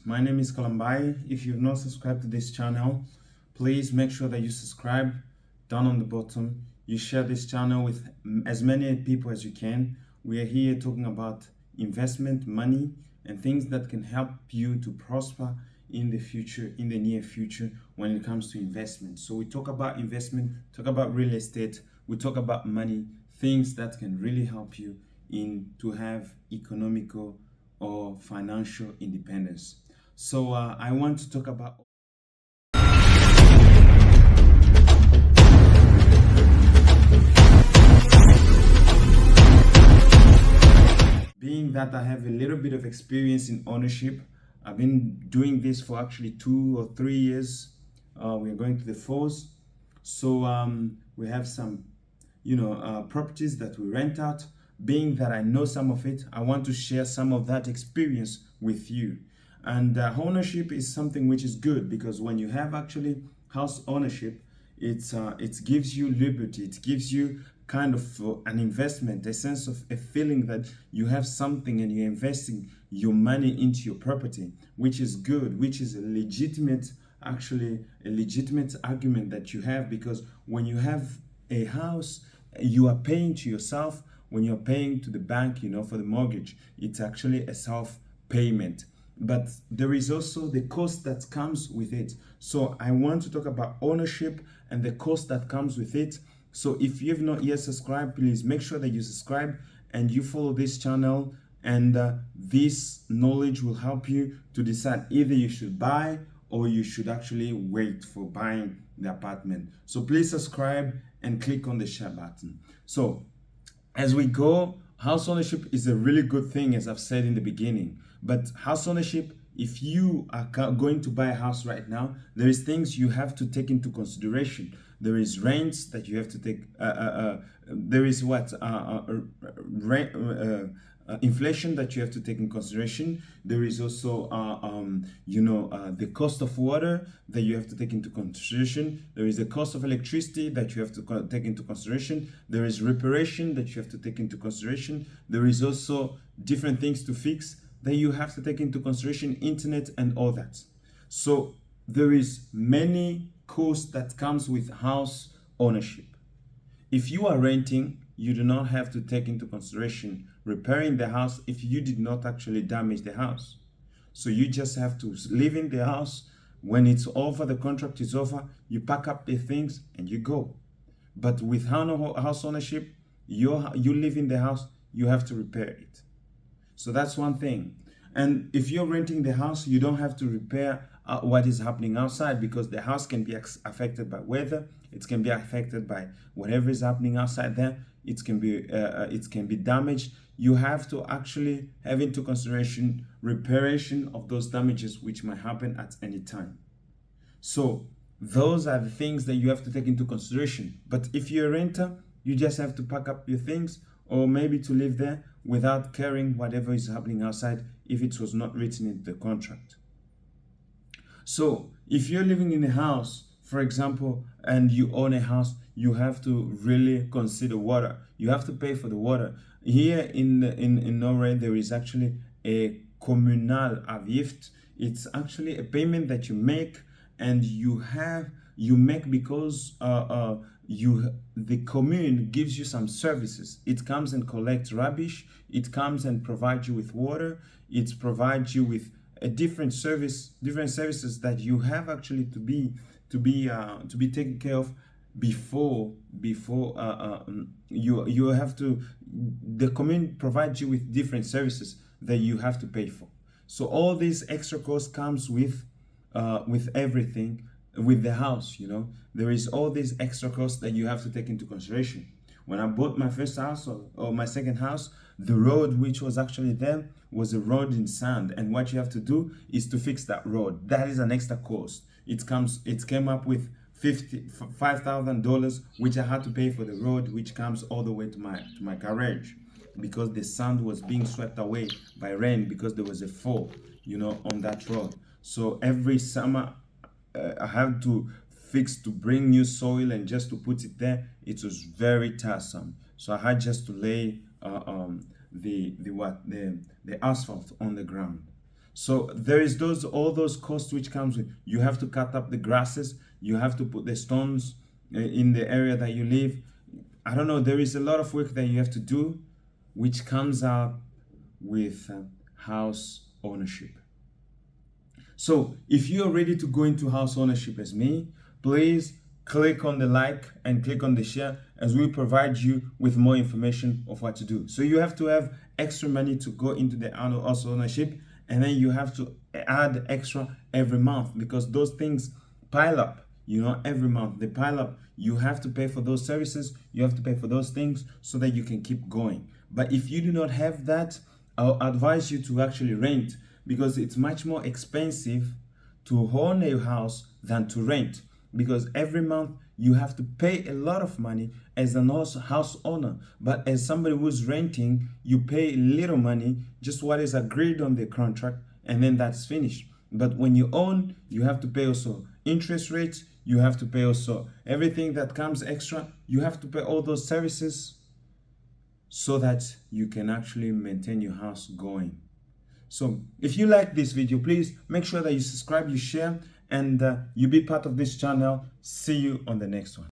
My name is Kalambai. If you've not subscribed to this channel, please make sure that you subscribe down on the bottom. You share this channel with as many people as you can. We are here talking about investment, money, and things that can help you to prosper in the future, in the near future, when it comes to investment. So we talk about investment, talk about real estate, we talk about money, things that can really help you in to have economical or financial independence. So I want to talk about being that I have a little bit of experience in ownership. I've been doing this for actually 2 or 3 years. We're going to the fours. So we have some, properties that we rent out. Being that I know some of it, I want to share some of that experience with you. And ownership is something which is good because when you have actually house ownership, it gives you liberty. It gives you kind of an investment, a sense of a feeling that you have something and you're investing your money into your property, which is good, which is actually a legitimate argument that you have, because when you have a house, you are paying to yourself. When you're paying to the bank, for the mortgage, it's actually a self payment. But there is also the cost that comes with it. So I want to talk about ownership and the cost that comes with it. So if you've not yet subscribed, please make sure that you subscribe and you follow this channel, and this knowledge will help you to decide either you should buy or you should actually wait for buying the apartment. So please subscribe and click on the share button. So as we go, house ownership is a really good thing, as I've said in the beginning. But house ownership, if you are going to buy a house right now, there is things you have to take into consideration. There is rents that you have to take. There is inflation that you have to take in consideration. There is also the cost of water that you have to take into consideration. There is the cost of electricity that you have to take into consideration. There is reparation that you have to take into consideration. There is also different things to fix that you have to take into consideration, internet and all that. So there is many costs that comes with house ownership. If you are renting, you do not have to take into consideration repairing the house if you did not actually damage the house. So you just have to live in the house. When it's over, the contract is over, you pack up the things and you go. But with house ownership, you live in the house, you have to repair it. So that's one thing. And if you're renting the house, you don't have to repair what is happening outside, because the house can be affected by weather. It can be affected by whatever is happening outside there. It can be damaged. You have to actually have into consideration reparation of those damages which might happen at any time. So those are the things that you have to take into consideration. But if you're a renter, you just have to pack up your things, or maybe to live there without caring whatever is happening outside if it was not written in the contract. So if you're living in a house, for example, and you own a house, you have to really consider water. You have to pay for the water. Here in Norway, there is actually a communal avgift. It's actually a payment that you make, and you make because the commune gives you some services. It comes and collects rubbish. It comes and provides you with water. It provides you with a different services that you have actually to be taken care of before you have to. The commune provides you with different services that you have to pay for. So all these extra costs comes with everything. With the house, there is all these extra costs that you have to take into consideration. When I bought my first house or my second house, the road which was actually there was a road in sand, and what you have to do is to fix that road. That is an extra cost. It came up with $5,000, which I had to pay for the road, which comes all the way to my garage, because the sand was being swept away by rain, because there was a fall, on that road. So every summer I have to bring new soil, and just to put it there, it was very tiresome. So I had just to lay the asphalt on the ground. So there is all those costs which comes with. You have to cut up the grasses. You have to put the stones in the area that you live. I don't know. There is a lot of work that you have to do, which comes up with house ownership. So if you are ready to go into house ownership as me, please click on the like and click on the share as we provide you with more information of what to do. So you have to have extra money to go into the house ownership, and then you have to add extra every month because those things pile up. Every month they pile up. You have to pay for those services, you have to pay for those things so that you can keep going. But if you do not have that, I'll advise you to actually rent, because it's much more expensive to own a house than to rent, because every month you have to pay a lot of money as an house owner. But as somebody who's renting, you pay little money, just what is agreed on the contract, and then that's finished. But when you own, you have to pay also interest rates, you have to pay also everything that comes extra, you have to pay all those services so that you can actually maintain your house going. So if you like this video, please make sure that you subscribe, you share, and you be part of this channel. See you on the next one.